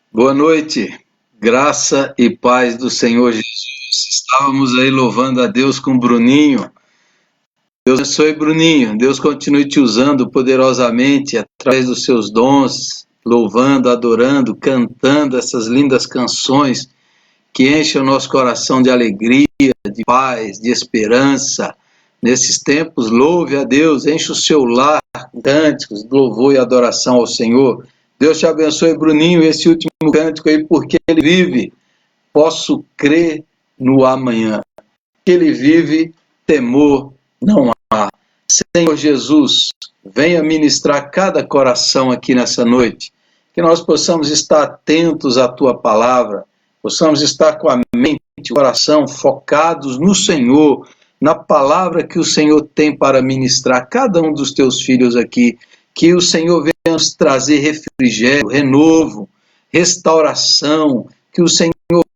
Boa noite, graça e paz do Senhor Jesus. Estávamos aí louvando a Deus com o Bruninho. Deus abençoe, Bruninho. Deus continue te usando poderosamente através dos seus dons, louvando, adorando, cantando essas lindas canções que enchem o nosso coração de alegria, de paz, de esperança. Nesses tempos, louve a Deus, enche o seu lar com cânticos, de louvor e adoração ao Senhor. Deus te abençoe, Bruninho, esse último cântico aí, porque ele vive. Posso crer no amanhã. Que ele vive, temor não há. Senhor Jesus, venha ministrar cada coração aqui nessa noite, que nós possamos estar atentos à tua palavra, possamos estar com a mente e o coração focados no Senhor, na palavra que o Senhor tem para ministrar cada um dos teus filhos aqui, que o Senhor venha nos trazer refrigério, renovo, restauração, que o Senhor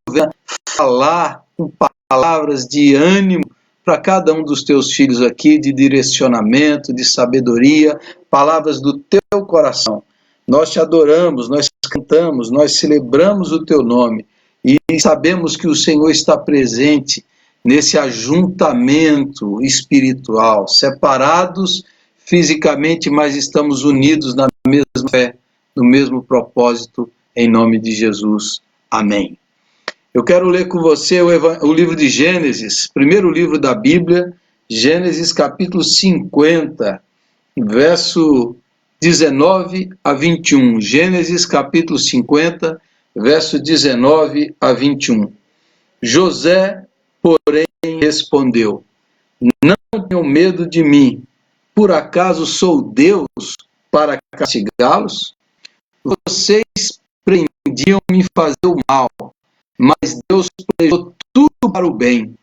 venha falar com palavras de ânimo para cada um dos teus filhos aqui, de direcionamento, de sabedoria, palavras do teu coração. Nós te adoramos, nós cantamos, nós celebramos o teu nome e sabemos que o Senhor está presente nesse ajuntamento espiritual, separados fisicamente, mas estamos unidos na mesma fé, no mesmo propósito, em nome de Jesus. Amém. Eu quero ler com você o livro de Gênesis, primeiro livro da Bíblia, Gênesis capítulo 50, verso 19 a 21. Gênesis capítulo 50, verso 19 a 21. José, porém, respondeu: Não tenham medo de mim, por acaso sou Deus para castigá-los? Vocês pretendiam me fazer o mal, mas Deus planejou tudo para o bem.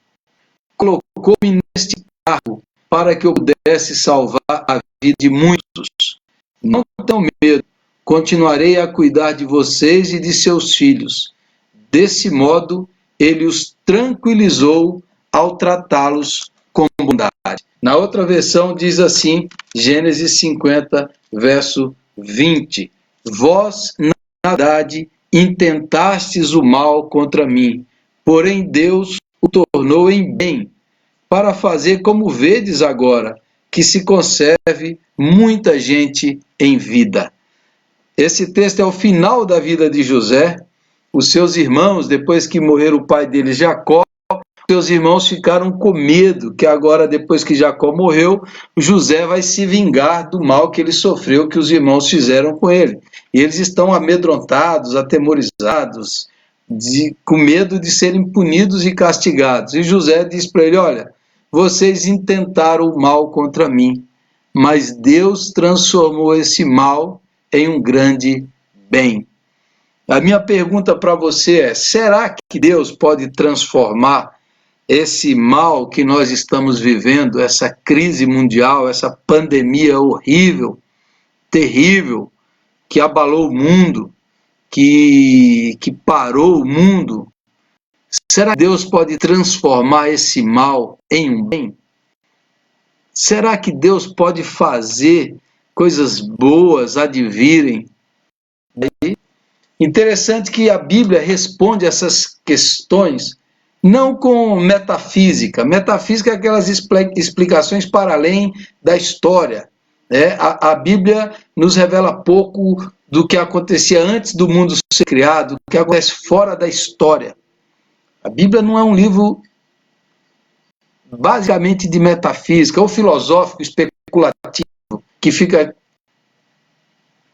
Colocou-me neste cargo para que eu pudesse salvar a vida de muitos. Não tenham medo, continuarei a cuidar de vocês e de seus filhos. Desse modo, ele os tranquilizou ao tratá-los com bondade. Na outra versão diz assim, Gênesis 50, verso 20. Vós, na verdade, intentastes o mal contra mim, porém Deus o tornou em bem, para fazer como vedes agora, que se conserve muita gente em vida. Esse texto é o final da vida de José. Os seus irmãos, depois que morreu o pai dele, Jacó, seus irmãos ficaram com medo que agora, depois que Jacó morreu, José vai se vingar do mal que ele sofreu, que os irmãos fizeram com ele. E eles estão amedrontados, atemorizados, com medo de serem punidos e castigados. E José diz para ele, olha, vocês intentaram o mal contra mim, mas Deus transformou esse mal em um grande bem. A minha pergunta para você é, será que Deus pode transformar esse mal que nós estamos vivendo, essa crise mundial, essa pandemia horrível, terrível, que abalou o mundo, que parou o mundo? Será que Deus pode transformar esse mal em um bem? Será que Deus pode fazer coisas boas advirem? Interessante que a Bíblia responde essas questões não com metafísica. Metafísica é aquelas explicações para além da história. Né? A Bíblia nos revela pouco do que acontecia antes do mundo ser criado, do que acontece fora da história. A Bíblia não é um livro basicamente de metafísica, ou filosófico, especulativo, que fica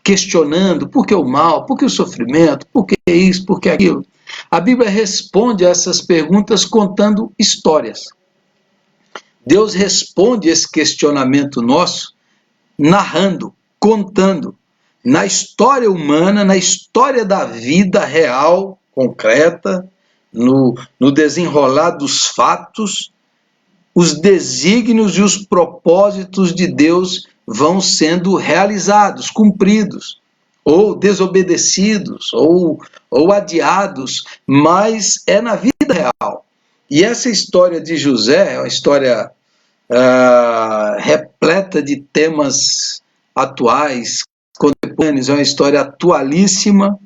questionando por que o mal, por que o sofrimento, por que isso, por que aquilo. A Bíblia responde a essas perguntas contando histórias. Deus responde esse questionamento nosso narrando, contando, na história humana, na história da vida real, concreta, no desenrolar dos fatos, os desígnios e os propósitos de Deus vão sendo realizados, cumpridos, ou desobedecidos, ou adiados, mas é na vida real. E essa história de José é uma história repleta de temas atuais, contemporâneos, é uma história atualíssima,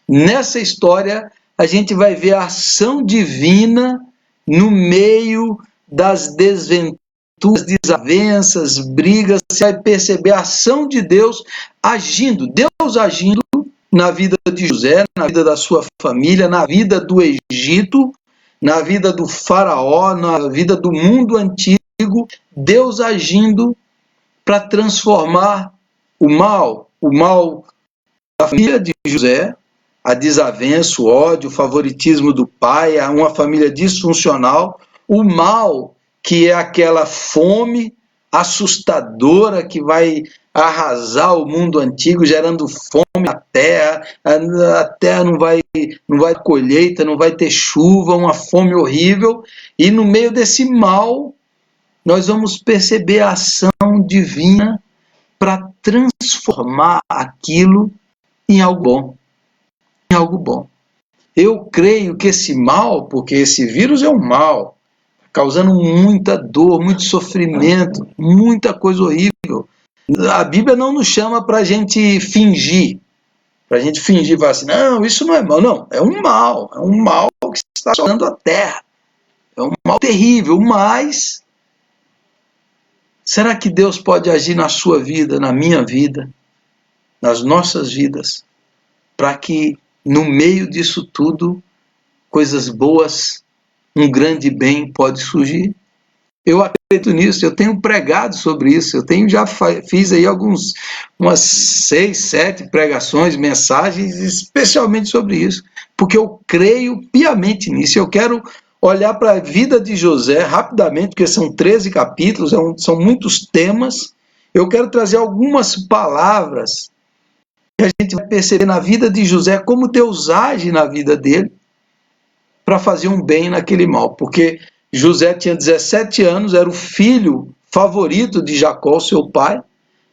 Nessa história, a gente vai ver a ação divina no meio das desventuras, desavenças, brigas. Você vai perceber a ação de Deus agindo na vida de José, na vida da sua família, na vida do Egito, na vida do faraó, na vida do mundo antigo, Deus agindo para transformar o mal da família de José, a desavença, o ódio, o favoritismo do pai, uma família disfuncional, o mal que é aquela fome assustadora que vai arrasar o mundo antigo, gerando fome na terra, a terra não vai colheita, não vai ter chuva, uma fome horrível, e no meio desse mal, nós vamos perceber a ação divina para transformar aquilo em algo bom. Em algo bom. Eu creio que esse mal, porque esse vírus é um mal, causando muita dor, muito sofrimento, muita coisa horrível. A Bíblia não nos chama para a gente fingir. Para a gente fingir, falar assim, não, isso não é mal. Não, é um mal que está assolando a terra. É um mal terrível, mas será que Deus pode agir na sua vida, na minha vida, nas nossas vidas, para que no meio disso tudo, coisas boas, um grande bem pode surgir? Eu acredito nisso, eu tenho pregado sobre isso, fiz aí umas 6, 7 pregações, mensagens, especialmente sobre isso, porque eu creio piamente nisso. Eu quero olhar para a vida de José rapidamente, porque são 13 capítulos, são muitos temas. Eu quero trazer algumas palavras que a gente vai perceber na vida de José, como Deus age na vida dele, para fazer um bem naquele mal, porque José tinha 17 anos, era o filho favorito de Jacó, seu pai,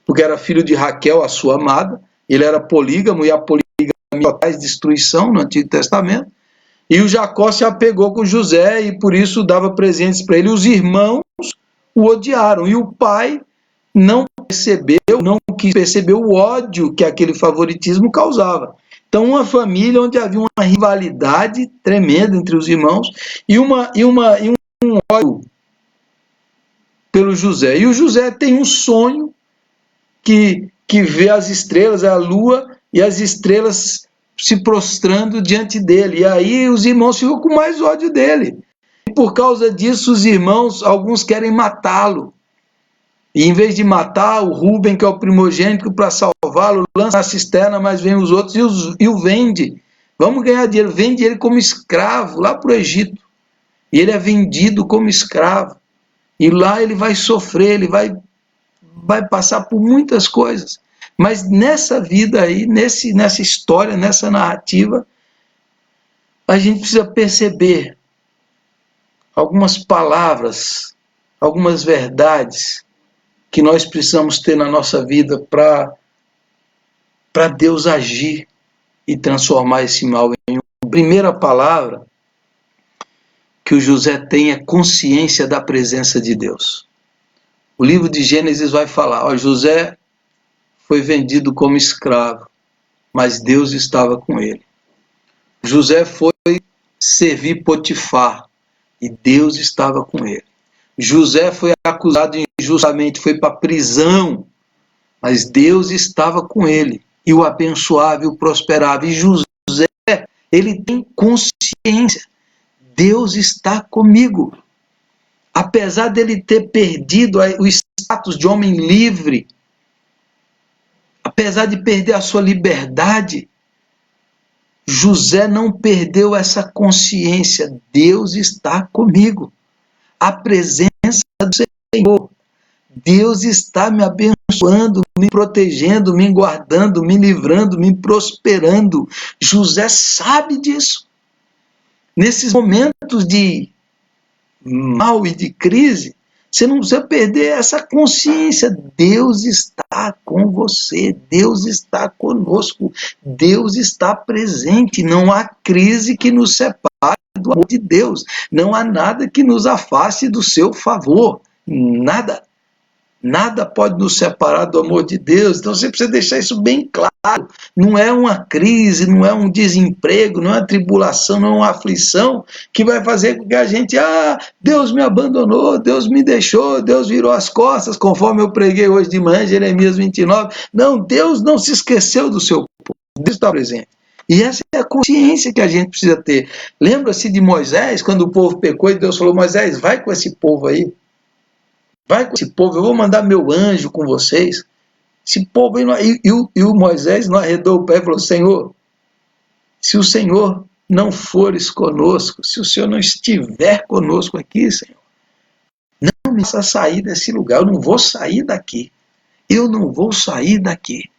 porque era filho de Raquel, a sua amada. Ele era polígamo, e a poligamia traz destruição no Antigo Testamento. E o Jacó se apegou com José e por isso dava presentes para ele. Os irmãos o odiaram e o pai não quis perceber o ódio que aquele favoritismo causava. Então, uma família onde havia uma rivalidade tremenda entre os irmãos e um ódio pelo José. E o José tem um sonho que vê as estrelas, a lua e as estrelas se prostrando diante dele. E aí os irmãos ficam com mais ódio dele. E por causa disso, os irmãos, alguns querem matá-lo. E em vez de matar o Rúben, que é o primogênito, para salvá-lo, lança na cisterna, mas vem os outros e o vende. Vamos ganhar dinheiro. Vende ele como escravo lá para o Egito. E ele é vendido como escravo. E lá ele vai sofrer, ele vai passar por muitas coisas. Mas nessa vida aí, nessa história, nessa narrativa, a gente precisa perceber algumas palavras, algumas verdades que nós precisamos ter na nossa vida para Deus agir e transformar esse mal em um. Primeira palavra que o José tem é consciência da presença de Deus. O livro de Gênesis vai falar, José foi vendido como escravo, mas Deus estava com ele. José foi servir Potifar e Deus estava com ele. José foi acusado injustamente, foi para a prisão, mas Deus estava com ele e o abençoava e o prosperava. E José, ele tem consciência, Deus está comigo. Apesar dele ter perdido o status de homem livre, apesar de perder a sua liberdade, José não perdeu essa consciência. Deus está comigo. A presença do Senhor. Deus está me abençoando, me protegendo, me guardando, me livrando, me prosperando. José sabe disso. Nesses momentos de mal e de crise, você não precisa perder essa consciência. Deus está com você, Deus está conosco, Deus está presente. Não há crise que nos separe do amor de Deus. Não há nada que nos afaste do seu favor. Nada. Nada pode nos separar do amor de Deus. Então você precisa deixar isso bem claro. Não é uma crise, não é um desemprego, não é uma tribulação, não é uma aflição que vai fazer com que a gente, Deus me abandonou, Deus me deixou, Deus virou as costas, conforme eu preguei hoje de manhã, Jeremias 29. Não, Deus não se esqueceu do seu povo, Deus está presente. E essa é a consciência que a gente precisa ter. Lembra-se de Moisés, quando o povo pecou e Deus falou, Moisés, vai com esse povo aí. Vai com esse povo, eu vou mandar meu anjo com vocês. Esse povo aí, e o Moisés não arredou o pé e falou, Senhor, se o Senhor não fores conosco, se o Senhor não estiver conosco aqui, Senhor, não me faça sair desse lugar, eu não vou sair daqui. Eu não vou sair daqui.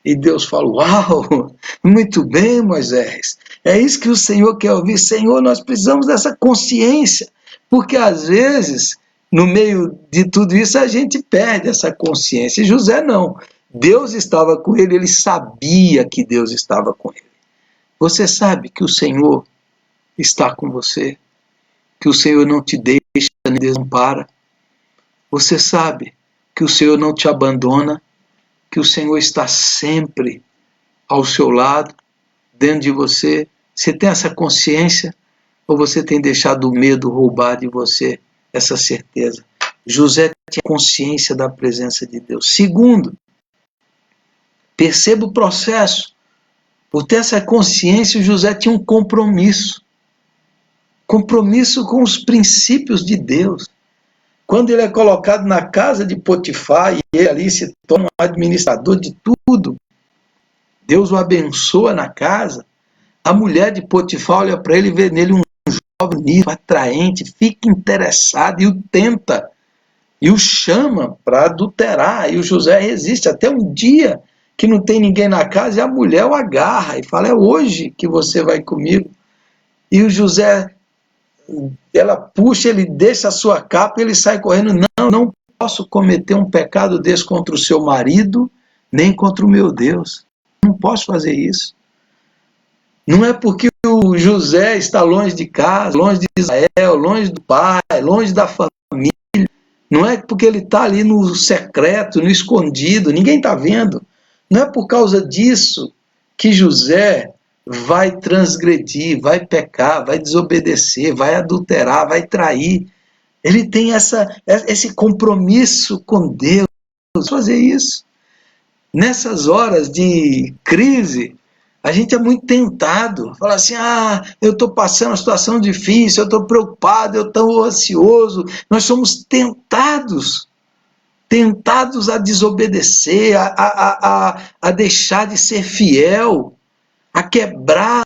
E Deus fala, uau, muito bem, Moisés. É isso que o Senhor quer ouvir. Senhor, nós precisamos dessa consciência. Porque às vezes, no meio de tudo isso, a gente perde essa consciência. E José não. Deus estava com ele, ele sabia que Deus estava com ele. Você sabe que o Senhor está com você, que o Senhor não te deixa nem desampara. Você sabe que o Senhor não te abandona, que o Senhor está sempre ao seu lado, dentro de você. Você tem essa consciência ou você tem deixado o medo roubar de você essa certeza? José tinha consciência da presença de Deus. Segundo, perceba o processo. Por ter essa consciência, José tinha um compromisso. Compromisso com os princípios de Deus. Quando ele é colocado na casa de Potifar e ele ali se torna um administrador de tudo, Deus o abençoa na casa, a mulher de Potifar olha para ele e vê nele um jovem bonito, atraente, fica interessada e o tenta, e o chama para adulterar, e o José resiste até um dia que não tem ninguém na casa e a mulher o agarra e fala, é hoje que você vai comigo. E o José, ela puxa, ele deixa a sua capa e ele sai correndo, não posso cometer um pecado desse contra o seu marido, nem contra o meu Deus. Não posso fazer isso. Não é porque o José está longe de casa, longe de Israel, longe do pai, longe da família. Não é porque ele está ali no secreto, no escondido, ninguém está vendo. Não é por causa disso que José vai transgredir, vai pecar, vai desobedecer, vai adulterar, vai trair. Ele tem esse compromisso com Deus, fazer isso. Nessas horas de crise, a gente é muito tentado. Fala assim, eu estou passando uma situação difícil, eu estou preocupado, eu estou ansioso. Nós somos tentados a desobedecer, a deixar de ser fiel, a quebrar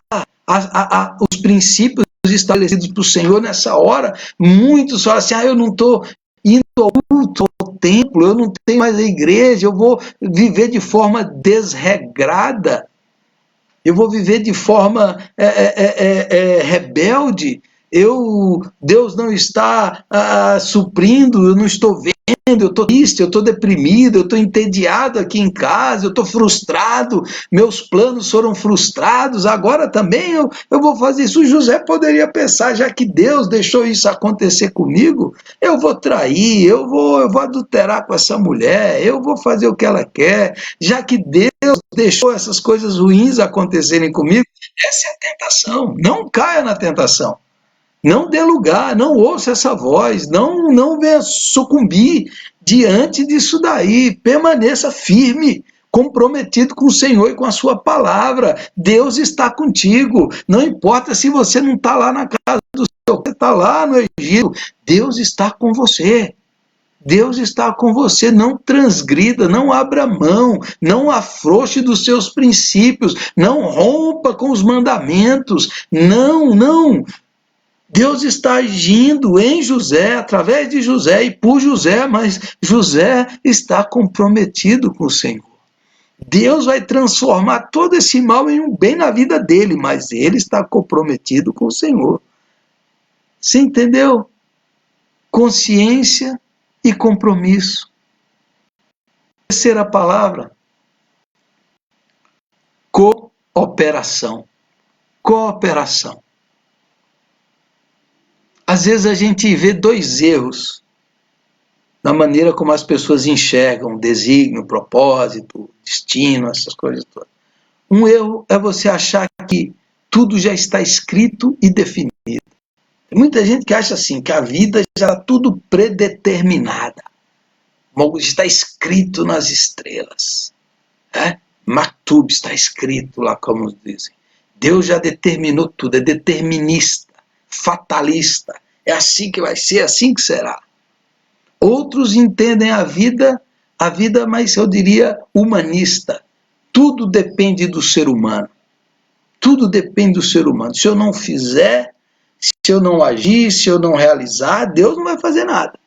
os princípios estabelecidos para o Senhor. Nessa hora, muitos falam assim, eu não estou indo ao culto, ao templo, eu não tenho mais a igreja, eu vou viver de forma desregrada, eu vou viver de forma rebelde, Deus não está suprindo, eu não estou vendo, eu estou triste, eu estou deprimido, eu estou entediado aqui em casa, eu estou frustrado, meus planos foram frustrados, agora também eu vou fazer isso. O José poderia pensar, já que Deus deixou isso acontecer comigo, eu vou trair, eu vou adulterar com essa mulher, eu vou fazer o que ela quer, já que Deus deixou essas coisas ruins acontecerem comigo. Essa é a tentação, não caia na tentação. Não dê lugar, não ouça essa voz, não venha sucumbir diante disso daí. Permaneça firme, comprometido com o Senhor e com a sua palavra. Deus está contigo. Não importa se você não está lá na casa do Senhor, você está lá no Egito. Deus está com você. Deus está com você. Não transgrida, não abra mão, não afrouxe dos seus princípios, não rompa com os mandamentos. Não. Deus está agindo em José, através de José e por José, mas José está comprometido com o Senhor. Deus vai transformar todo esse mal em um bem na vida dele, mas ele está comprometido com o Senhor. Você entendeu? Consciência e compromisso. Terceira palavra, cooperação. Cooperação. Às vezes a gente vê dois erros na maneira como as pessoas enxergam desígnio, propósito, destino, essas coisas todas. Um erro é você achar que tudo já está escrito e definido. Tem muita gente que acha assim, que a vida já está tudo predeterminada. Está escrito nas estrelas. Maktub está escrito lá, como dizem. Deus já determinou tudo, é determinista, fatalista. É assim que vai ser, assim que será. Outros entendem a vida, mas eu diria humanista. Tudo depende do ser humano. Tudo depende do ser humano. Se eu não fizer, se eu não agir, se eu não realizar, Deus não vai fazer nada.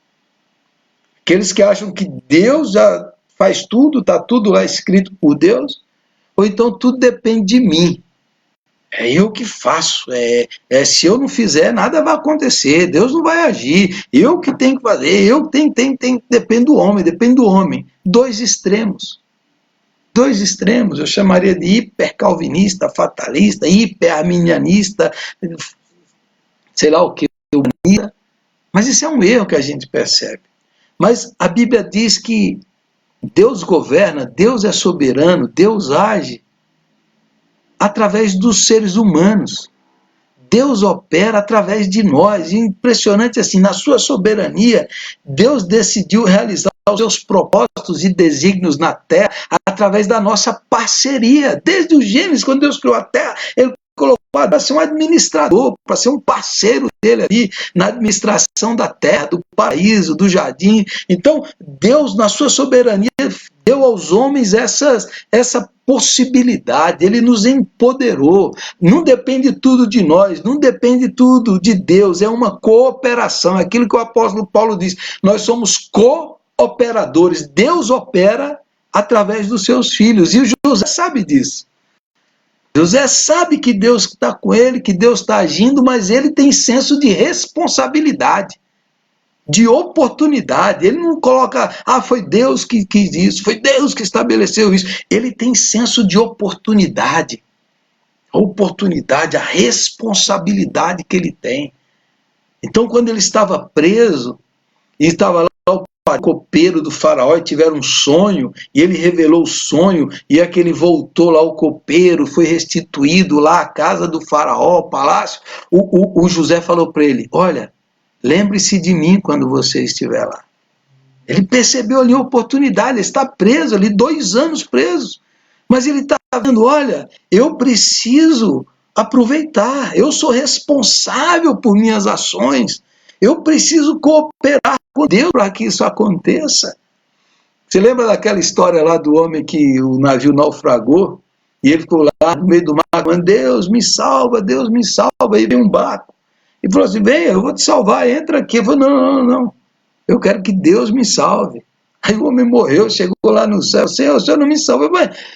Aqueles que acham que Deus já faz tudo, está tudo lá escrito por Deus, ou então tudo depende de mim. É eu que faço. Se eu não fizer, nada vai acontecer. Deus não vai agir. Eu que tenho que fazer. Eu tenho. Depende do homem, depende do homem. Dois extremos. Dois extremos. Eu chamaria de hipercalvinista, fatalista, hiperarminianista, sei lá o que. Mas isso é um erro que a gente percebe. Mas a Bíblia diz que Deus governa, Deus é soberano, Deus age através dos seres humanos. Deus opera através de nós. E impressionante assim, na sua soberania, Deus decidiu realizar os seus propósitos e desígnios na terra através da nossa parceria. Desde o Gênesis, quando Deus criou a terra, Ele colocou para ser um administrador, para ser um parceiro dele ali na administração da terra, do paraíso, do jardim. Então, Deus, na sua soberania, deu aos homens essa possibilidade, Ele nos empoderou. Não depende tudo de nós, não depende tudo de Deus, é uma cooperação, aquilo que o apóstolo Paulo diz, nós somos cooperadores, Deus opera através dos seus filhos, e o José sabe disso. José sabe que Deus está com ele, que Deus está agindo, mas ele tem senso de responsabilidade, de oportunidade. Ele não coloca, foi Deus que quis isso, foi Deus que estabeleceu isso. Ele tem senso de oportunidade. A oportunidade, a responsabilidade que ele tem. Então, quando ele estava preso, e estava lá o copeiro do faraó e tiveram um sonho, e ele revelou o sonho, e é que ele voltou lá, o copeiro, foi restituído lá à casa do faraó, ao palácio, o José falou para ele, olha, lembre-se de mim quando você estiver lá. Ele percebeu ali a oportunidade, ele está preso ali, 2 anos preso, mas ele está vendo, olha, eu preciso aproveitar, eu sou responsável por minhas ações, eu preciso cooperar com Deus para que isso aconteça. Você lembra daquela história lá do homem que o navio naufragou? E ele ficou lá no meio do mar, falando, Deus me salva, e veio um barco. E falou assim, vem, eu vou te salvar, entra aqui. Ele falou, não, eu quero que Deus me salve. Aí o homem morreu, chegou lá no céu, Senhor, o Senhor não me salva.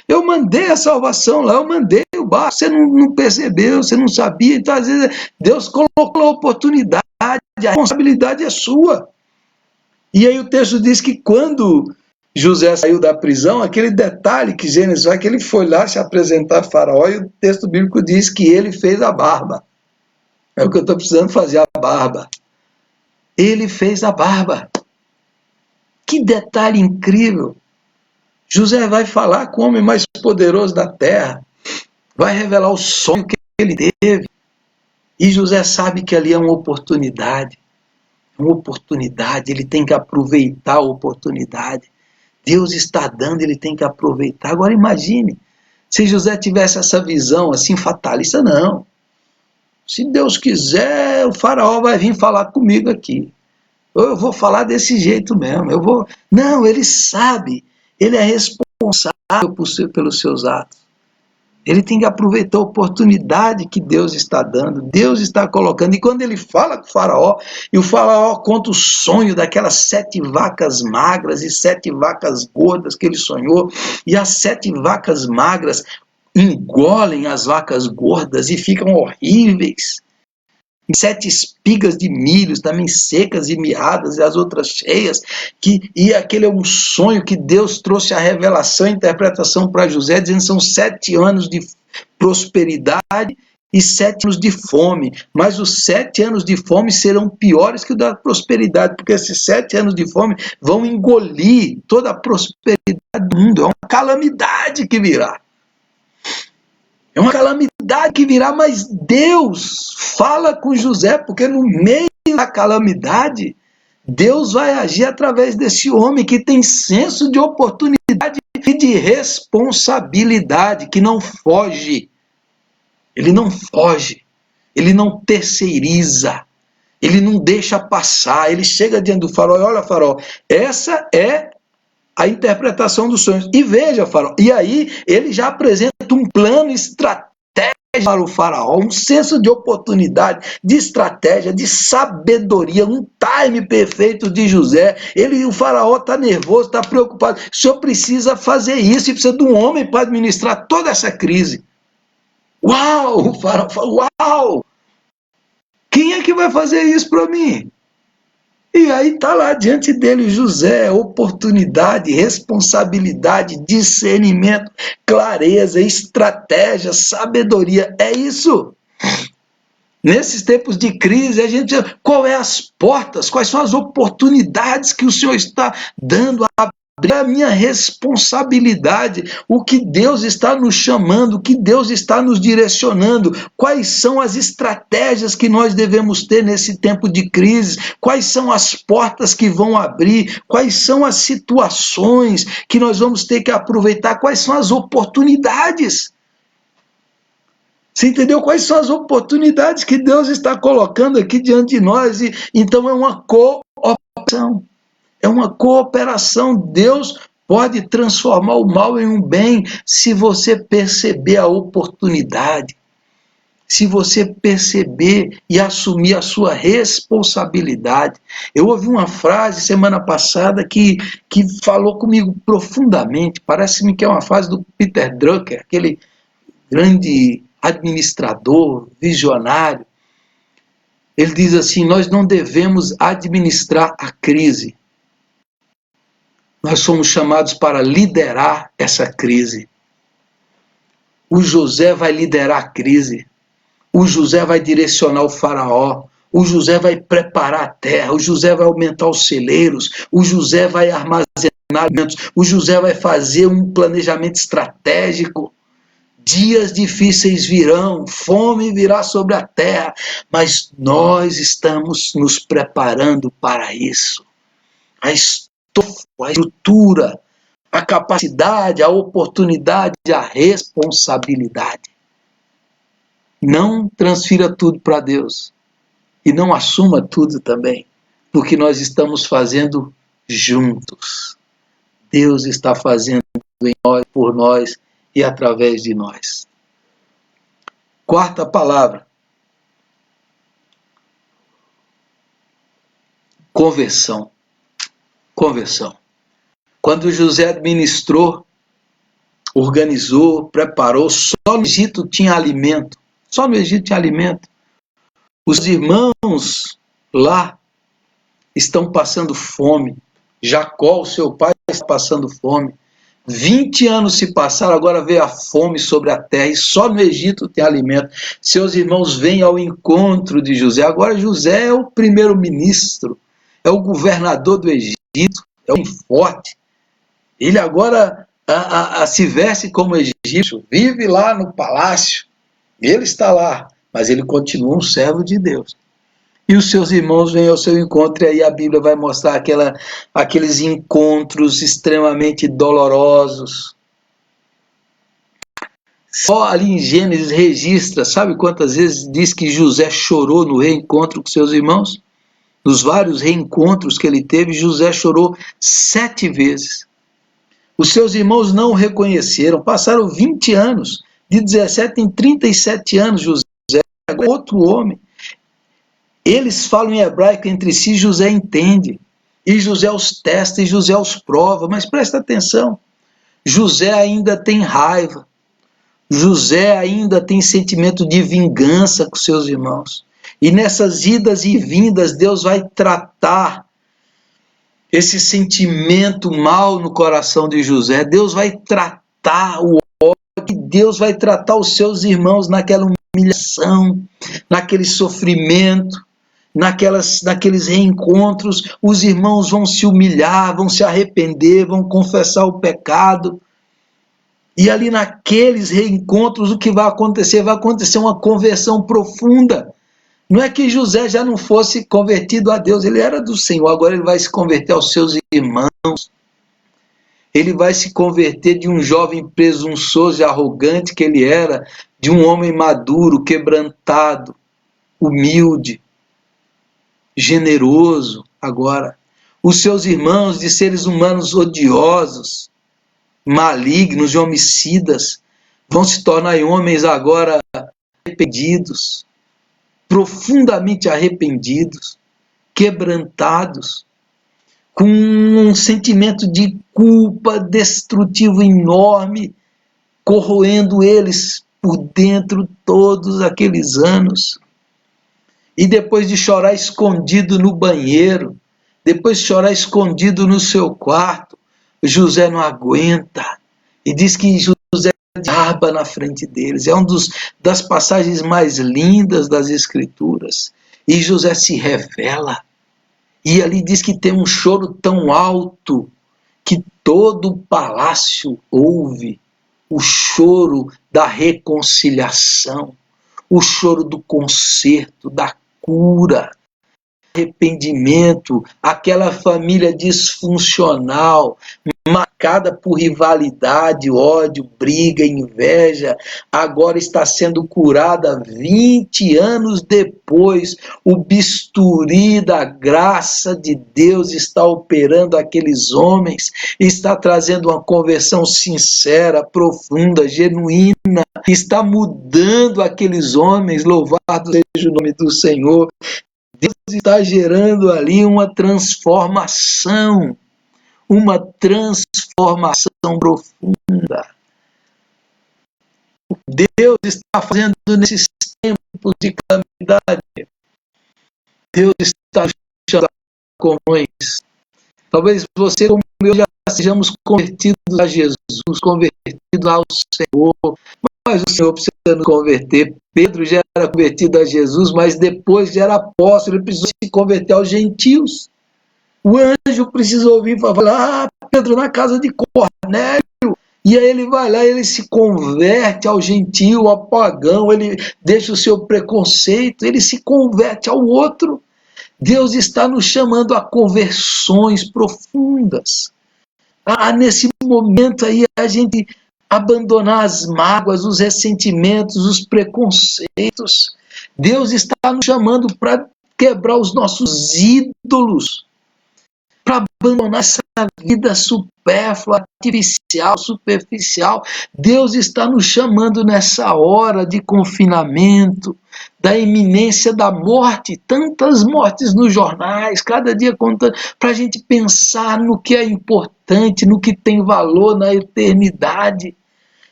Eu mandei a salvação lá, eu mandei o barco, você não percebeu, você não sabia. Então, às vezes, Deus colocou a oportunidade, a responsabilidade é sua. E aí o texto diz que quando José saiu da prisão, aquele detalhe que Gênesis vai, que ele foi lá se apresentar a Faraó, e o texto bíblico diz que ele fez a barba. É o que eu estou precisando fazer, a barba. Ele fez a barba. Que detalhe incrível. José vai falar com o homem mais poderoso da terra, vai revelar o sonho que ele teve, e José sabe que ali é uma oportunidade, ele tem que aproveitar a oportunidade. Deus está dando, ele tem que aproveitar. Agora imagine, se José tivesse essa visão assim fatalista, não. Se Deus quiser, o faraó vai vir falar comigo aqui. Eu vou falar desse jeito mesmo. Não, ele sabe, ele é responsável pelos seus atos. Ele tem que aproveitar a oportunidade que Deus está dando, Deus está colocando. E quando ele fala com o faraó, e o faraó conta o sonho daquelas 7 vacas magras e 7 vacas gordas que ele sonhou, e as 7 vacas magras engolem as vacas gordas e ficam horríveis. 7 espigas de milho, também secas e miadas, e as outras cheias, e aquele é um sonho que Deus trouxe a revelação, a interpretação para José, dizendo que são 7 anos de prosperidade e 7 anos de fome, mas os 7 anos de fome serão piores que o da prosperidade, porque esses 7 anos de fome vão engolir toda a prosperidade do mundo. É uma calamidade que virá. É uma calamidade que virá, mas Deus fala com José, porque no meio da calamidade, Deus vai agir através desse homem que tem senso de oportunidade e de responsabilidade, que não foge. Ele não foge, ele não terceiriza, ele não deixa passar, ele chega diante do faraó e olha, faraó, essa é a interpretação dos sonhos. E veja, faraó, e aí ele já apresenta um plano estratégico para o faraó, um senso de oportunidade, de estratégia, de sabedoria, um time perfeito de José. O faraó está nervoso, está preocupado. O senhor precisa fazer isso, e precisa de um homem para administrar toda essa crise. Uau! O faraó fala, uau! Quem é que vai fazer isso para mim? E aí está lá diante dele José, oportunidade, responsabilidade, discernimento, clareza, estratégia, sabedoria. É isso. Nesses tempos de crise, a gente diz, qual é as portas, quais são as oportunidades que o Senhor está dando a a minha responsabilidade, o que Deus está nos chamando, o que Deus está nos direcionando, quais são as estratégias que nós devemos ter nesse tempo de crise, quais são as portas que vão abrir, quais são as situações que nós vamos ter que aproveitar, quais são as oportunidades. Você entendeu? Quais são as oportunidades que Deus está colocando aqui diante de nós? E então é uma cooperação. É uma cooperação. Deus pode transformar o mal em um bem se você perceber a oportunidade, se você perceber e assumir a sua responsabilidade. Eu ouvi uma frase semana passada que falou comigo profundamente. Parece-me que é uma frase do Peter Drucker, aquele grande administrador, visionário. Ele diz assim: nós não devemos administrar a crise. Nós somos chamados para liderar essa crise. O José vai liderar a crise. O José vai direcionar o faraó. O José vai preparar a terra. O José vai aumentar os celeiros. O José vai armazenar alimentos. O José vai fazer um planejamento estratégico. Dias difíceis virão, fome virá sobre a terra, mas nós estamos nos preparando para isso. A estrutura, a capacidade, a oportunidade, a responsabilidade. Não transfira tudo para Deus e não assuma tudo também, porque nós estamos fazendo juntos. Deus está fazendo em nós, por nós e através de nós. Quarta palavra: conversão. Conversão. Quando José administrou, organizou, preparou, só no Egito tinha alimento. Só no Egito tinha alimento. Os irmãos lá estão passando fome. Jacó, o seu pai, está passando fome. 20 anos se passaram, agora veio a fome sobre a terra, e só no Egito tem alimento. Seus irmãos vêm ao encontro de José. Agora José é o primeiro-ministro, é o governador do Egito, é um forte. Ele agora se veste como egípcio, vive lá no palácio. Ele está lá, mas ele continua um servo de Deus. E os seus irmãos vêm ao seu encontro, e aí a Bíblia vai mostrar aqueles encontros extremamente dolorosos. Só ali em Gênesis registra, sabe quantas vezes diz que José chorou no reencontro com seus irmãos? Nos vários reencontros que ele teve, José chorou 7 vezes. Os seus irmãos não o reconheceram, passaram 20 anos, de 17 em 37 anos, José é outro homem. Eles falam em hebraico entre si, José entende. E José os testa, e José os prova. Mas presta atenção, José ainda tem raiva. José ainda tem sentimento de vingança com seus irmãos. E nessas idas e vindas, Deus vai tratar esse sentimento mal no coração de José. Deus vai tratar o ódio que Deus vai tratar os seus irmãos naquela humilhação, naquele sofrimento, naqueles reencontros. Os irmãos vão se humilhar, vão se arrepender, vão confessar o pecado. E ali naqueles reencontros, o que vai acontecer? Vai acontecer uma conversão profunda. Não é que José já não fosse convertido a Deus, ele era do Senhor, agora ele vai se converter aos seus irmãos. Ele vai se converter de um jovem presunçoso e arrogante que ele era, de um homem maduro, quebrantado, humilde, generoso. Agora, os seus irmãos de seres humanos odiosos, malignos e homicidas, vão se tornar homens agora arrependidos, profundamente arrependidos, quebrantados, com um sentimento de culpa destrutivo enorme, corroendo eles por dentro todos aqueles anos. E depois de chorar escondido no banheiro, depois de chorar escondido no seu quarto, José não aguenta. E diz que José desaba na frente deles. É uma das passagens mais lindas das Escrituras. E José se revela. E ali diz que tem um choro tão alto que todo o palácio ouve. O choro da reconciliação, o choro do conserto, da cura, arrependimento, aquela família disfuncional, marcada por rivalidade, ódio, briga, inveja, agora está sendo curada 20 anos depois. O bisturi da graça de Deus está operando aqueles homens, está trazendo uma conversão sincera, profunda, genuína, está mudando aqueles homens. Louvado seja o nome do Senhor. Deus está gerando ali uma transformação profunda. Deus está fazendo nesses tempos de calamidade. Deus está chamando comunhões. Talvez você, como eu, já sejamos convertidos a Jesus, convertidos ao Senhor, mas o Senhor precisa nos converter. Pedro já era convertido a Jesus, mas depois já era apóstolo, ele precisou se converter aos gentios. O anjo precisa ouvir e falar: Pedro, na casa de Cornélio. E aí ele vai lá, ele se converte ao gentio, ao pagão, ele deixa o seu preconceito, ele se converte ao outro. Deus está nos chamando a conversões profundas. Nesse momento aí, a gente abandonar as mágoas, os ressentimentos, os preconceitos. Deus está nos chamando para quebrar os nossos ídolos, para abandonar essa vida supérflua, artificial, superficial. Deus está nos chamando nessa hora de confinamento, da iminência da morte, tantas mortes nos jornais, cada dia contando, para a gente pensar no que é importante, no que tem valor na eternidade.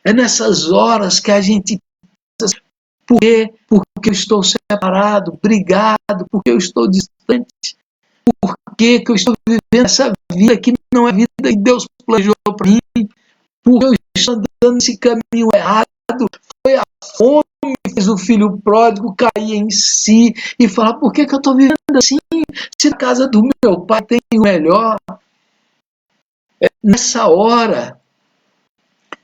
É nessas horas que a gente pensa: por quê? Porque eu estou separado, obrigado, porque eu estou distante. Por que eu estou vivendo essa vida que não é a vida que Deus planejou para mim? Porque eu estou andando nesse caminho errado. Foi a fome que fez o filho pródigo cair em si e falar: por que eu estou vivendo assim? Se na casa do meu pai tem o melhor. Nessa hora,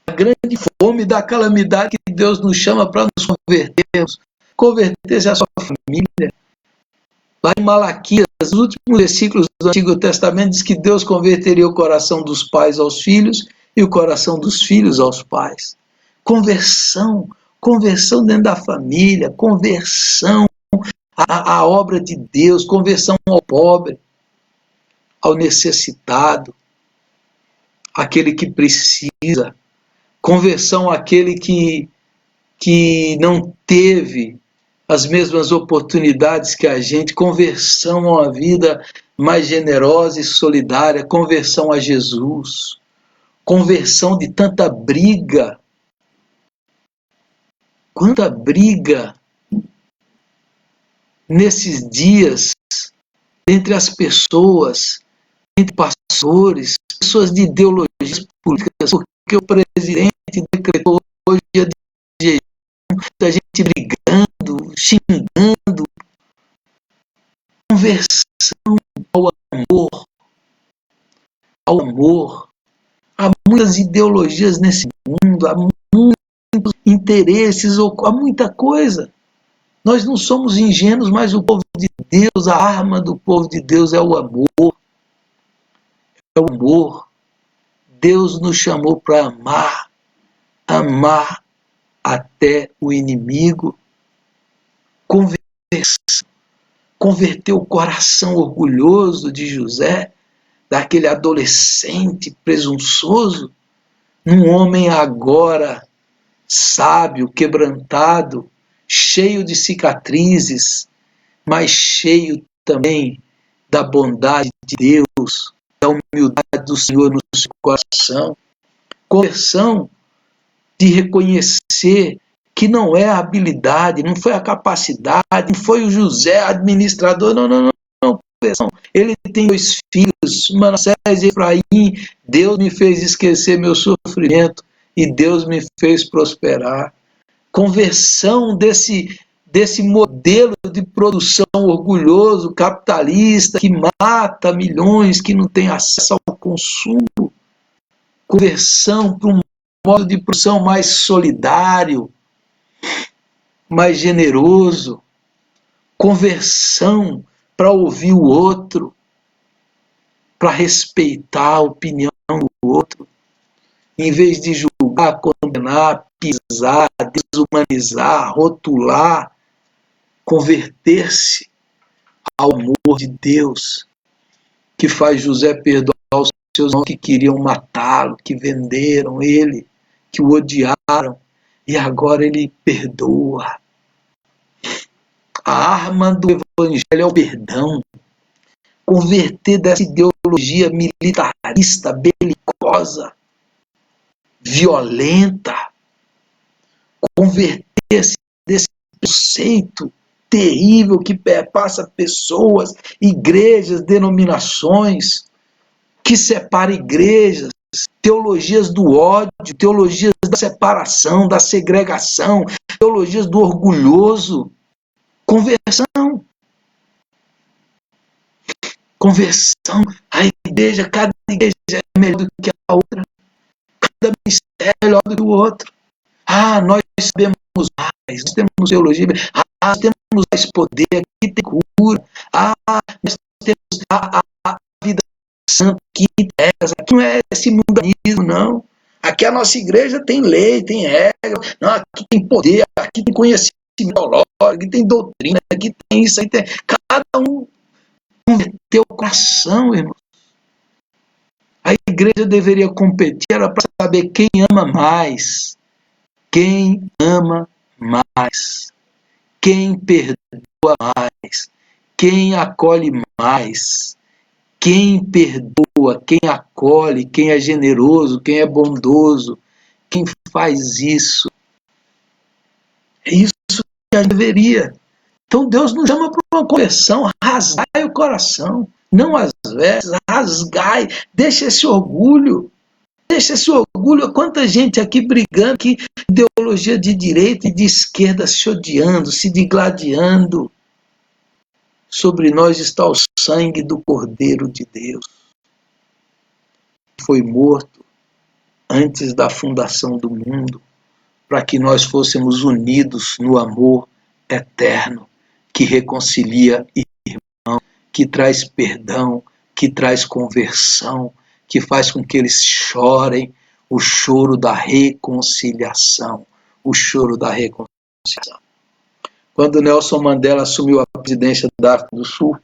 a grande fome da calamidade que Deus nos chama para nos convertermos, converter-se à sua família. Lá em Malaquias, os últimos versículos do Antigo Testamento, diz que Deus converteria o coração dos pais aos filhos e o coração dos filhos aos pais. Conversão dentro da família, conversão à obra de Deus, conversão ao pobre, ao necessitado, àquele que precisa, conversão àquele que não teve as mesmas oportunidades que a gente, conversão a uma vida mais generosa e solidária, conversão a Jesus, conversão de tanta briga. Quanta briga nesses dias entre as pessoas, entre pastores, pessoas de ideologias políticas, porque o presidente decretou hoje, dia de jejum, muita gente brigando, xingando, conversão ao amor, ao amor. Há muitas ideologias nesse mundo, há muitos interesses, há muita coisa. Nós não somos ingênuos, mas o povo de Deus, a arma do povo de Deus é o amor. É o amor. Deus nos chamou para amar, amar até o inimigo, converter o coração orgulhoso de José, daquele adolescente presunçoso, num homem agora sábio, quebrantado, cheio de cicatrizes, mas cheio também da bondade de Deus, da humildade do Senhor no seu coração. Conversão de reconhecer que não é a habilidade, não foi a capacidade, não foi o José administrador, não. Conversão. Ele tem 2 filhos, Manassés e Efraim. Deus me fez esquecer meu sofrimento e Deus me fez prosperar. Conversão desse modelo de produção orgulhoso, capitalista, que mata milhões, que não tem acesso ao consumo. Conversão para um modo de produção mais solidário, mais generoso. Conversão para ouvir o outro, para respeitar a opinião do outro, em vez de julgar, condenar, pisar, desumanizar, rotular, converter-se ao amor de Deus, que faz José perdoar os seus irmãos que queriam matá-lo, que venderam ele, que o odiaram, e agora ele perdoa. A arma do evangelho é o perdão. Converter dessa ideologia militarista, belicosa, violenta, converter-se desse conceito terrível que perpassa pessoas, igrejas, denominações, que separa igrejas, teologias do ódio, teologias da separação, da segregação, teologias do orgulhoso. Conversão. Conversão. A igreja, cada igreja é melhor do que a outra. Cada ministério é melhor do que o outro. Nós sabemos mais, nós temos teologia, nós temos mais poder, aqui tem cura, nós temos a vida santa, aqui não é esse mundanismo, não. Aqui a nossa igreja tem lei, tem regra, não, aqui tem poder, aqui tem conhecimento teológico, aqui tem doutrina, aqui tem isso, aí tem. Cada um converteu o coração, irmão. A igreja deveria competir para saber quem ama mais. Quem ama mais, quem perdoa mais, quem acolhe mais, quem perdoa, quem acolhe, quem é generoso, quem é bondoso, quem faz isso. É isso que a gente deveria. Então Deus nos chama para uma conversão, rasgai o coração, não as vestes, rasgai, deixa esse orgulho. Deixa esse orgulho, quanta gente aqui brigando, que ideologia de direita e de esquerda se odiando, se digladiando. Sobre nós está o sangue do Cordeiro de Deus. Foi morto antes da fundação do mundo, para que nós fôssemos unidos no amor eterno, que reconcilia irmãos, que traz perdão, que traz conversão, que faz com que eles chorem o choro da reconciliação. O choro da reconciliação. Quando Nelson Mandela assumiu a presidência da África do Sul,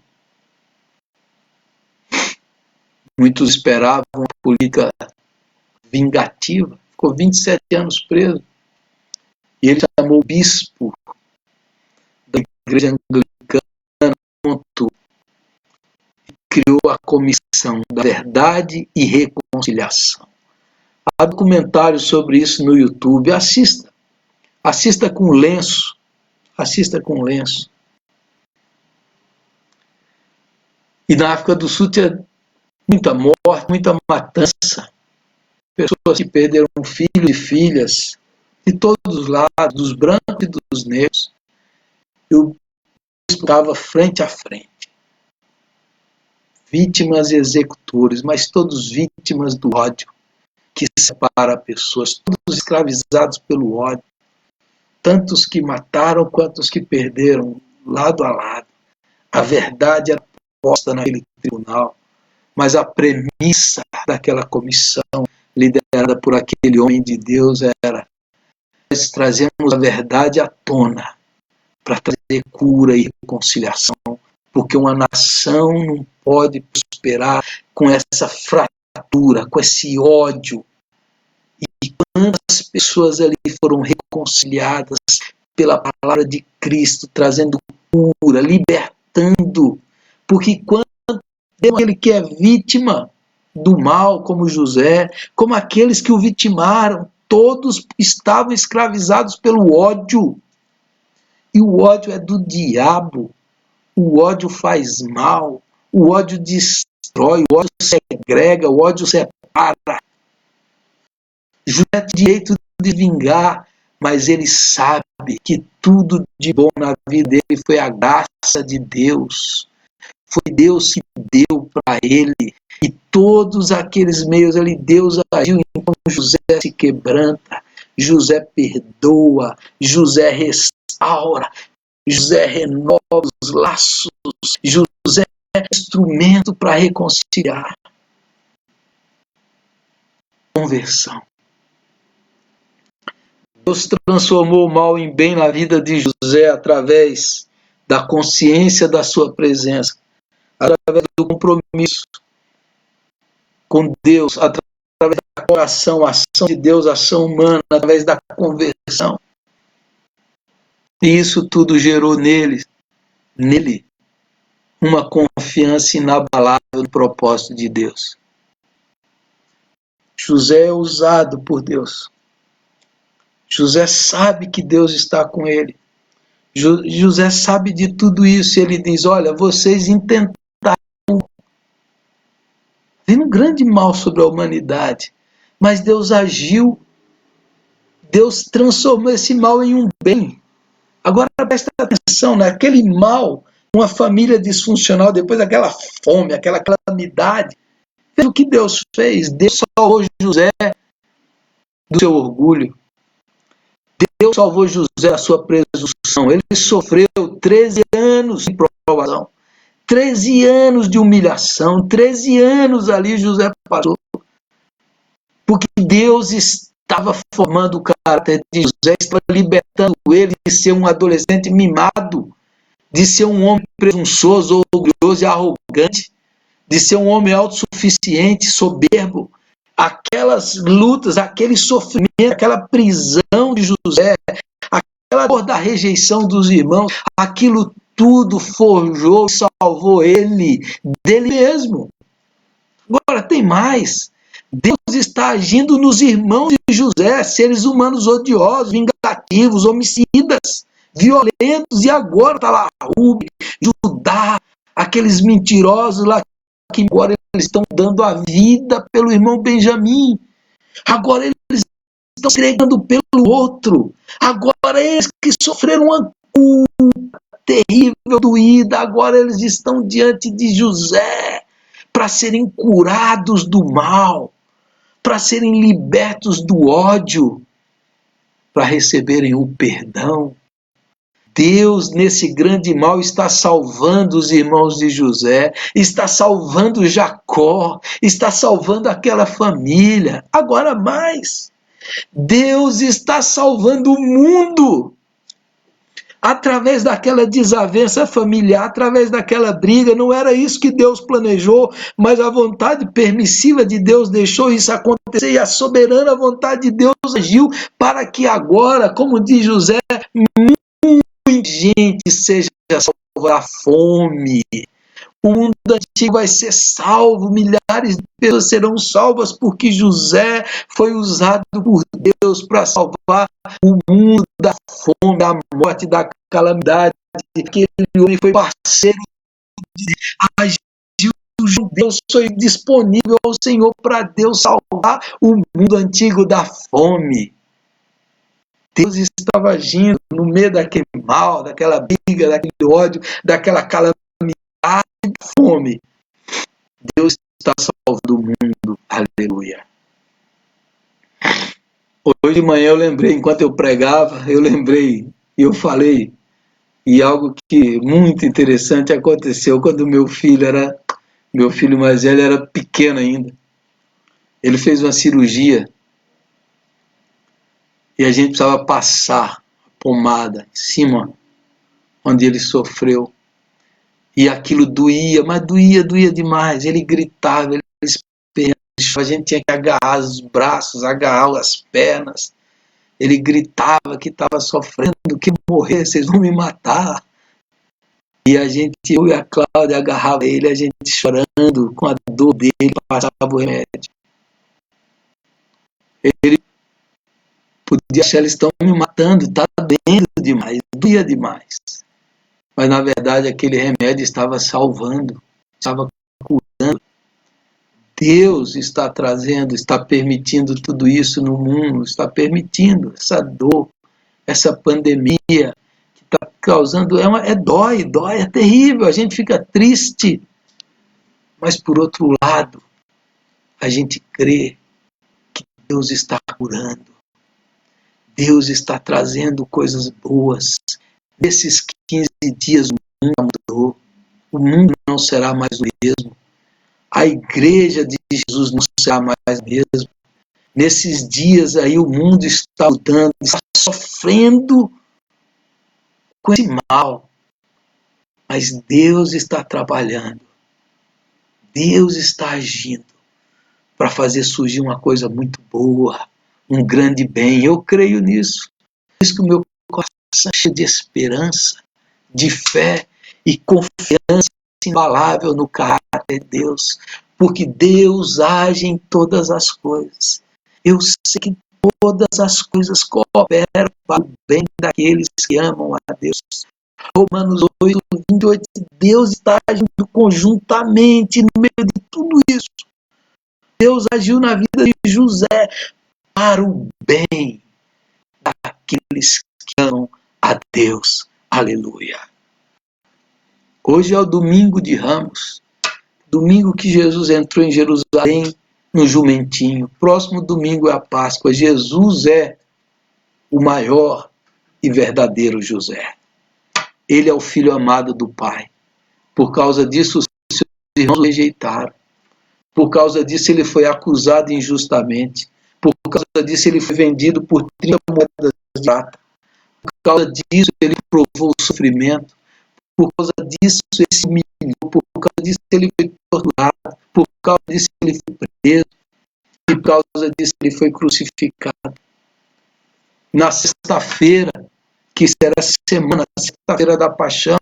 muitos esperavam uma política vingativa. Ficou 27 anos preso. E ele chamou o bispo da igreja anglicana, criou a Comissão da Verdade e Reconciliação. Há documentários sobre isso no YouTube. Assista. Assista com lenço. Assista com lenço. E na África do Sul tinha muita morte, muita matança. Pessoas que perderam filhos e filhas. de todos os lados, dos brancos e dos negros. E o bispo estava frente a frente. Vítimas e executores, mas todos vítimas do ódio que separa pessoas, todos escravizados pelo ódio, tantos que mataram quanto que perderam, lado a lado. A verdade era posta naquele tribunal, mas a premissa daquela comissão, liderada por aquele homem de Deus, era: nós trazemos a verdade à tona para trazer cura e reconciliação, porque uma nação não pode prosperar com essa fratura, com esse ódio. E quantas pessoas ali foram reconciliadas pela palavra de Cristo, trazendo cura, libertando. Porque quando aquele que é vítima do mal, como José, como aqueles que o vitimaram, todos estavam escravizados pelo ódio. E o ódio é do diabo. O ódio faz mal. O ódio destrói. O ódio segrega. O ódio separa. José tem direito de vingar, mas ele sabe que tudo de bom na vida dele foi a graça de Deus. Foi Deus que deu para ele. E todos aqueles meios ali, Deus agiu. Então José se quebranta, José perdoa, José restaura, José renova os laços, José é instrumento para reconciliar. Conversão. Deus transformou o mal em bem na vida de José através da consciência da sua presença, através do compromisso com Deus, através da oração, a ação de Deus, a ação humana, através da conversão. E isso tudo gerou nele uma confiança inabalável no propósito de Deus. José é usado por Deus. José sabe que Deus está com ele. José sabe de tudo isso. Ele diz: olha, vocês intentaram vir um grande mal sobre a humanidade, mas Deus agiu. Deus transformou esse mal em um bem. Agora presta atenção, naquele mal, uma família disfuncional, depois daquela fome, aquela calamidade, veja o que Deus fez. Deus salvou José do seu orgulho. Deus salvou José da sua presunção. Ele sofreu 13 anos de provação, 13 anos de humilhação, 13 anos ali José passou. Porque Deus estava formando o caráter de José, estava libertando ele de ser um adolescente mimado, de ser um homem presunçoso, orgulhoso e arrogante, de ser um homem autossuficiente, soberbo. Aquelas lutas, aquele sofrimento, aquela prisão de José, aquela dor da rejeição dos irmãos, aquilo tudo forjou e salvou ele dele mesmo. Agora tem mais. Deus está agindo nos irmãos de José, seres humanos odiosos, vingativos, homicidas, violentos, e agora está lá Rubem, Judá, aqueles mentirosos lá que agora eles estão dando a vida pelo irmão Benjamim. Agora eles estão entregando pelo outro. Agora eles que sofreram uma culpa terrível, doída, agora eles estão diante de José para serem curados do mal, para serem libertos do ódio, para receberem o perdão. Deus, nesse grande mal, está salvando os irmãos de José, está salvando Jacó, está salvando aquela família. Agora mais, Deus está salvando o mundo. Através daquela desavença familiar, através daquela briga, não era isso que Deus planejou, mas a vontade permissiva de Deus deixou isso acontecer, e a soberana vontade de Deus agiu para que agora, como diz José, muita gente seja salva da fome. O mundo antigo vai ser salvo, milhares de pessoas serão salvas, porque José foi usado por Deus para salvar o mundo da fome, da morte, da calamidade. Aquele homem foi parceiro de agiu. Deus foi disponível ao Senhor para Deus salvar o mundo antigo da fome. Deus estava agindo no meio daquele mal, daquela briga, daquele ódio, daquela calamidade, da fome. Deus está salvando o mundo. Aleluia. Hoje de manhã eu lembrei, enquanto eu pregava, eu lembrei e eu falei, e algo que muito interessante aconteceu quando meu filho mais velho era pequeno ainda. Ele fez uma cirurgia e a gente precisava passar pomada em cima onde ele sofreu. E aquilo doía, mas doía demais. Ele gritava, ele esperava, a gente tinha que agarrar os braços, agarrar as pernas. Ele gritava que estava sofrendo, que morrer, vocês vão me matar. E eu e a Cláudia agarrava ele, a gente chorando com a dor dele, passava o remédio. Ele podia achar, eles estão me matando, está doendo demais, doía demais. Mas na verdade aquele remédio estava salvando, estava curando. Deus está trazendo, está permitindo tudo isso no mundo, está permitindo essa dor, essa pandemia que está causando, dói, é terrível, a gente fica triste. Mas por outro lado, a gente crê que Deus está curando. Deus está trazendo coisas boas. Nesses 15 dias o mundo mudou. O mundo não será mais o mesmo. A igreja de Jesus não será mais o mesmo. Nesses dias aí o mundo está mudando, está sofrendo com esse mal. Mas Deus está trabalhando. Deus está agindo para fazer surgir uma coisa muito boa, um grande bem. Eu creio nisso. Por isso que o meu coração é cheio de esperança, de fé e confiança inabalável no caráter de Deus, porque Deus age em todas as coisas. Eu sei que todas as coisas cooperam para o bem daqueles que amam a Deus. Romanos 8, 28, Deus está agindo conjuntamente no meio de tudo isso. Deus agiu na vida de José para o bem daqueles que amam a Deus. Aleluia. Hoje é o domingo de Ramos, domingo que Jesus entrou em Jerusalém no jumentinho. Próximo domingo é a Páscoa. Jesus é o maior e verdadeiro José. Ele é o filho amado do Pai. Por causa disso, os seus irmãos o rejeitaram. Por causa disso, ele foi acusado injustamente. Por causa disso, ele foi vendido por 30 moedas de prata. Por causa disso, ele provou o sofrimento. Por causa disso, ele se humilhou. Por causa disso, ele foi torturado. Por causa disso, ele foi preso. E por causa disso, ele foi crucificado. Na sexta-feira, que será essa semana, a sexta-feira da paixão,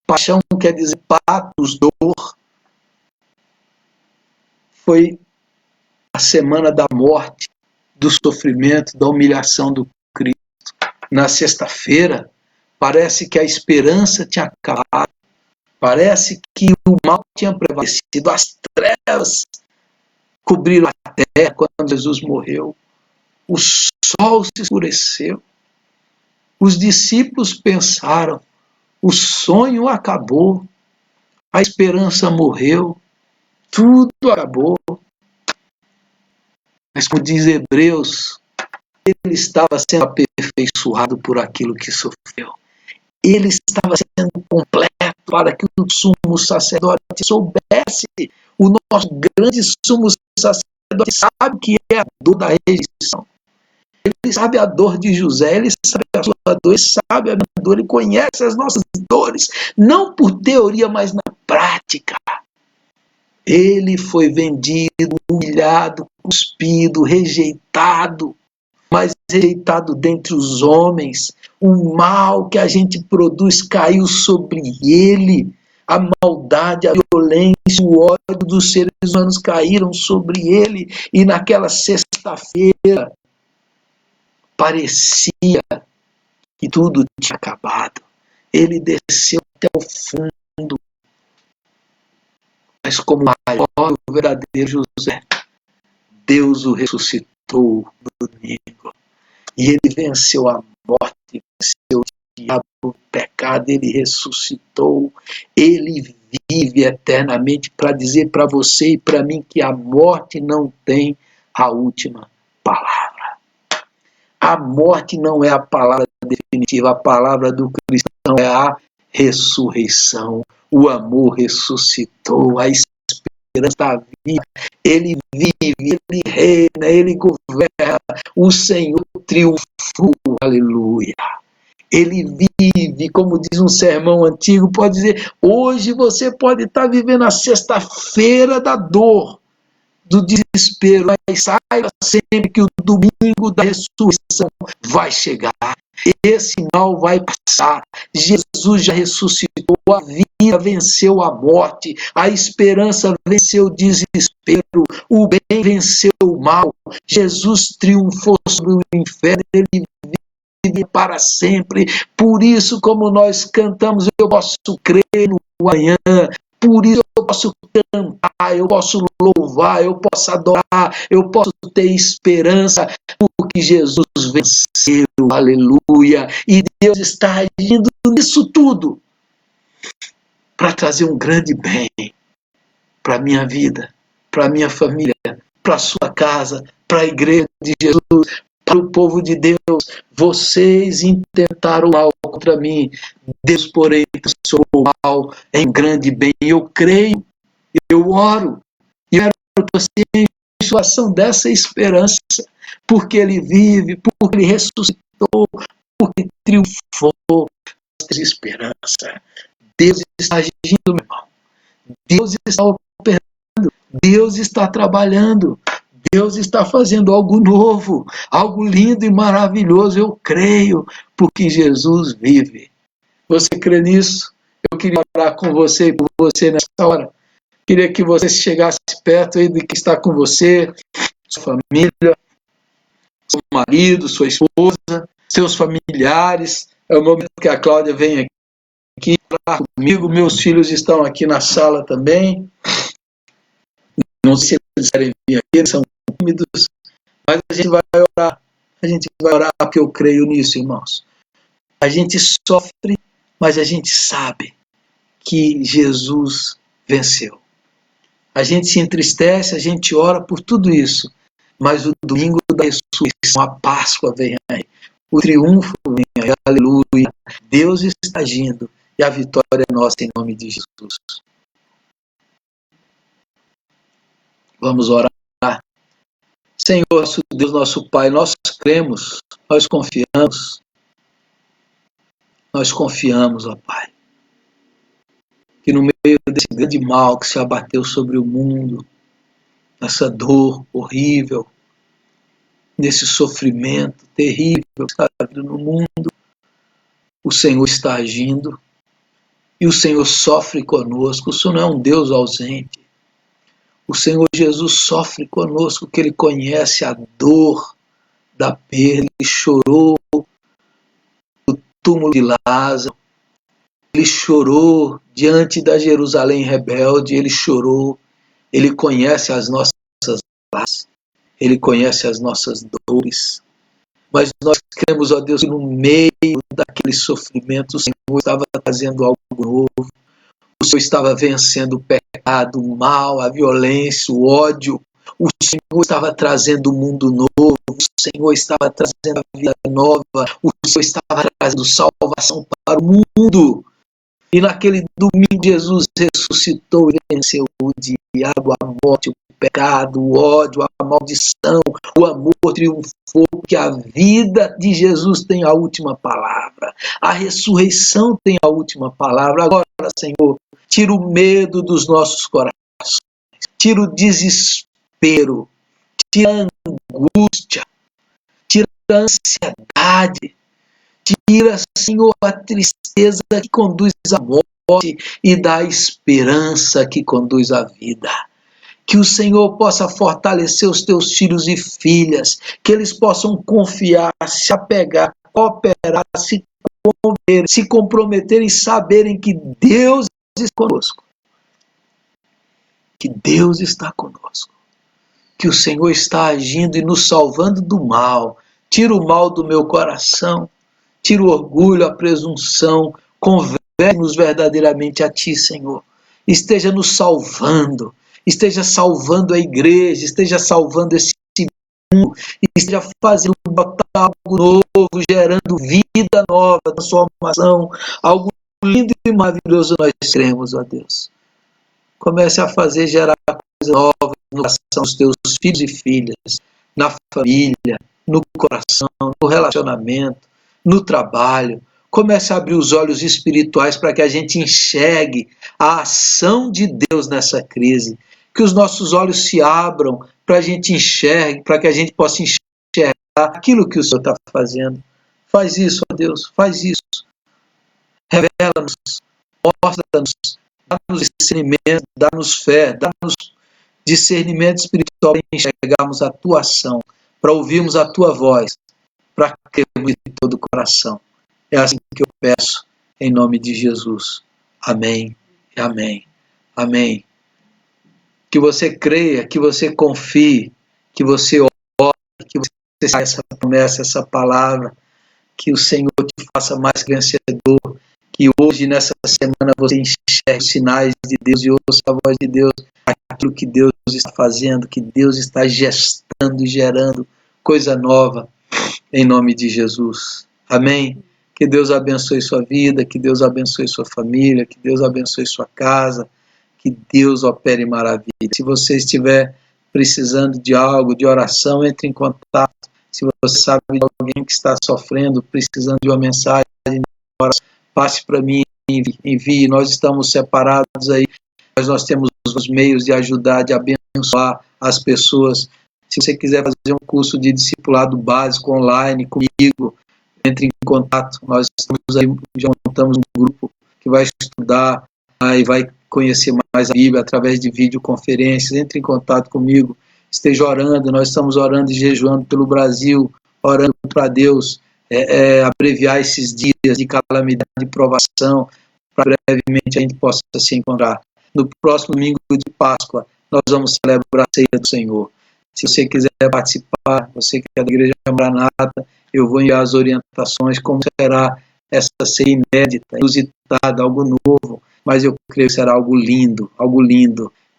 paixão quer dizer patos, dor, foi a semana da morte, do sofrimento, da humilhação do Cristo. Na sexta-feira, parece que a esperança tinha acabado, parece que o mal tinha prevalecido, as trevas cobriram a terra quando Jesus morreu, o sol se escureceu, os discípulos pensaram, o sonho acabou, a esperança morreu, tudo acabou. Mas como diz Hebreus, ele estava sendo aperfeiçoado por aquilo que sofreu. Ele estava sendo completo para que o sumo sacerdote soubesse. O nosso grande sumo sacerdote sabe o que é a dor da rejeição. Ele sabe a dor de José, ele sabe a sua dor, ele sabe a minha dor, ele conhece as nossas dores, não por teoria, mas na prática. Ele foi vendido, humilhado, cuspido, rejeitado, mas rejeitado dentre os homens. O mal que a gente produz caiu sobre ele. A maldade, a violência, o ódio dos seres humanos caíram sobre ele. E naquela sexta-feira, parecia que tudo tinha acabado. Ele desceu até o fundo. Mas como maior o verdadeiro José, Deus o ressuscitou no domingo. E ele venceu a morte, venceu o diabo, o pecado, ele ressuscitou, ele vive eternamente para dizer para você e para mim que a morte não tem a última palavra. A morte não é a palavra definitiva, a palavra do cristão é a ressurreição. O amor ressuscitou, a esperança está viva, ele vive, ele reina, ele governa, o Senhor triunfou, aleluia. Ele vive, como diz um sermão antigo, pode dizer, hoje você pode estar vivendo a sexta-feira da dor, do desespero, mas saiba sempre que o domingo da ressurreição vai chegar. Esse mal vai passar. Jesus já ressuscitou, a vida venceu a morte, a esperança venceu o desespero, o bem venceu o mal. Jesus triunfou sobre o inferno, ele vive para sempre. Por isso, como nós cantamos, eu posso crer no amanhã. Por isso eu posso cantar, eu posso louvar, eu posso adorar, eu posso ter esperança, porque Jesus venceu, aleluia. E Deus está agindo nisso tudo para trazer um grande bem para a minha vida, para a minha família, para a sua casa, para a igreja de Jesus, para o povo de Deus. Vocês intentaram mal contra mim, Deus, porém, transformou o mal em grande bem. Eu creio, eu oro, e eu quero que você tenha a situação dessa esperança, porque Ele vive, porque Ele ressuscitou, porque triunfou essa esperança. Deus está agindo, meu irmão. Deus está operando, Deus está trabalhando, Deus está fazendo algo novo, algo lindo e maravilhoso. Eu creio, porque Jesus vive. Você crê nisso? Eu queria orar com você e por você nessa hora. Queria que você chegasse perto aí de que está com você, sua família, seu marido, sua esposa, seus familiares. É o momento que a Cláudia vem aqui falar comigo. Meus filhos estão aqui na sala também. Não sei se eles querem vir aqui, eles são tímidos, mas a gente vai orar. A gente vai orar porque eu creio nisso, irmãos. A gente sofre, mas a gente sabe que Jesus venceu. A gente se entristece, a gente ora por tudo isso, mas o domingo da ressurreição, a Páscoa vem aí, o triunfo vem aí, aleluia. Deus está agindo e a vitória é nossa em nome de Jesus. Vamos orar. Senhor, nosso Deus, nosso Pai, nós cremos, nós confiamos, ó Pai, que no meio desse grande mal que se abateu sobre o mundo, nessa dor horrível, nesse sofrimento terrível que está no mundo, o Senhor está agindo e o Senhor sofre conosco. O Senhor não é um Deus ausente. O Senhor Jesus sofre conosco, que Ele conhece a dor da perda. Ele chorou no túmulo de Lázaro. Ele chorou diante da Jerusalém rebelde. Ele chorou. Ele conhece as nossas lágrimas. Ele conhece as nossas dores. Mas nós cremos, ó Deus, que no meio daquele sofrimento o Senhor estava trazendo algo novo. O Senhor estava vencendo o pecado, o mal, a violência, o ódio. O Senhor estava trazendo um mundo novo. O Senhor estava trazendo a vida nova. O Senhor estava trazendo salvação para o mundo. E naquele domingo Jesus ressuscitou e venceu o diabo, a morte, o pecado, o ódio, a maldição. O amor triunfou, porque a vida de Jesus tem a última palavra. A ressurreição tem a última palavra. Agora, Senhor, tira o medo dos nossos corações. Tira o desespero. Tira a angústia. Tira a ansiedade. Tira, Senhor, a tristeza que conduz à morte e dá a esperança que conduz à vida. Que o Senhor possa fortalecer os teus filhos e filhas, que eles possam confiar, se apegar, cooperar, se comprometer e saberem que Deus está conosco. Que Deus está conosco. Que o Senhor está agindo e nos salvando do mal, tira o mal do meu coração, tira o orgulho, a presunção, converte-nos verdadeiramente a Ti, Senhor. Esteja nos salvando, esteja salvando a igreja, esteja salvando esse mundo, esteja fazendo botar algo novo, gerando vida nova, transformação, algo lindo e maravilhoso nós cremos, ó Deus. Comece a fazer gerar coisas novas no coração dos teus filhos e filhas, na família, no coração, no relacionamento, no trabalho. Comece a abrir os olhos espirituais para que a gente enxergue a ação de Deus nessa crise. Que os nossos olhos se abram para a gente enxergue, para que a gente possa enxergar aquilo que o Senhor está fazendo. Faz isso, ó Deus, faz isso. Revela-nos, mostra-nos, dá-nos discernimento, dá-nos fé, dá-nos discernimento espiritual para enxergarmos a Tua ação, para ouvirmos a Tua voz, para crermos de todo o coração. É assim que eu peço, em nome de Jesus. Amém, amém, amém. Que você creia, que você confie, que você ore, que você saia essa promessa, essa palavra, que o Senhor te faça mais vencedor, que hoje, nessa semana, você enxergue os sinais de Deus e ouça a voz de Deus, aquilo que Deus está fazendo, que Deus está gestando e gerando coisa nova, em nome de Jesus. Amém? Que Deus abençoe sua vida, que Deus abençoe sua família, que Deus abençoe sua casa, que Deus opere maravilha. Se você estiver precisando de algo, de oração, entre em contato. Se você sabe de alguém que está sofrendo, precisando de uma mensagem, passe para mim, envie. Nós estamos separados aí, mas nós temos os meios de ajudar, de abençoar as pessoas. Se você quiser fazer um curso de discipulado básico online comigo, entre em contato. Nós estamos aí, já montamos um grupo que vai estudar e vai conhecer mais a Bíblia através de videoconferências. Entre em contato comigo, esteja orando. Nós estamos orando e jejuando pelo Brasil, orando para Deus abreviar esses dias de calamidade e provação, para brevemente a gente possa se encontrar. No próximo domingo de Páscoa, nós vamos celebrar a ceia do Senhor. Se você quiser participar, você que é da Igreja Maranata, eu vou enviar as orientações, como será essa ceia inédita, inusitada, algo novo, mas eu creio que será algo lindo,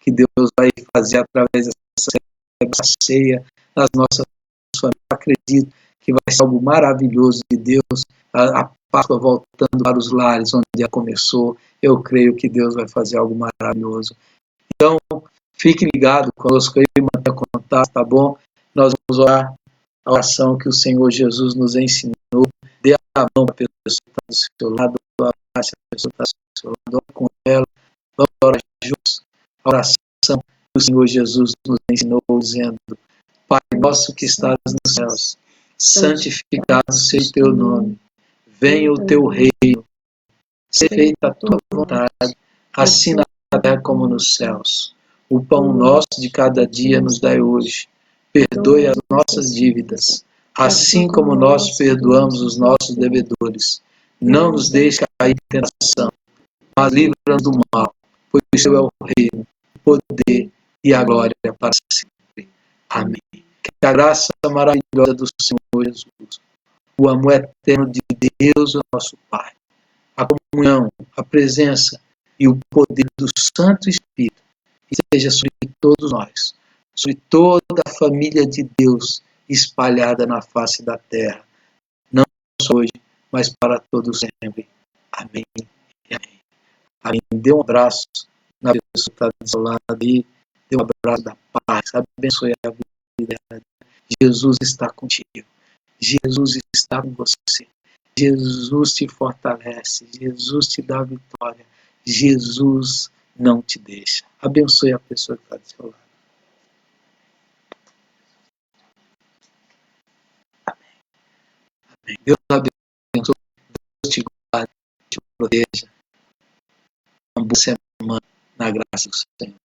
que Deus vai fazer através dessa ceia nas nossas famílias. Eu acredito que vai ser algo maravilhoso de Deus, a Páscoa voltando para os lares onde ela começou. Eu creio que Deus vai fazer algo maravilhoso. Então, fique ligado conosco aí, mantenha contato, tá bom? Nós vamos orar a oração que o Senhor Jesus nos ensinou. Dê a mão para a pessoa que está do seu lado, abrace a pessoa que está do seu lado, ore com ela, vamos orar juntos. A oração que o Senhor Jesus nos ensinou, dizendo: Pai nosso que estás nos céus, santificado seja o teu nome, venha o teu reino, seja feita a tua vontade, assim na terra como nos céus. O pão nosso de cada dia nos dai hoje. Perdoe as nossas dívidas, assim como nós perdoamos os nossos devedores. Não nos deixe cair em tentação, mas livra-nos do mal, pois o Teu é o reino, o poder e a glória para sempre. Amém. Que a graça maravilhosa do Senhor Jesus, o amor eterno de Deus, o nosso Pai, a comunhão, a presença e o poder do Santo Espírito esteja sobre todos nós, sobre toda a família de Deus espalhada na face da terra, não só hoje, mas para todos sempre. Amém. Amém. Amém. Dê um abraço na pessoa que está do seu lado aí, dê um abraço da paz, abençoe a vida. Jesus está contigo. Jesus está com você. Jesus te fortalece. Jesus te dá vitória. Jesus não te deixa. Abençoe a pessoa que está do seu lado. Amém. Deus abençoe. Deus te guarde, te proteja. Uma boa semana na graça do Senhor.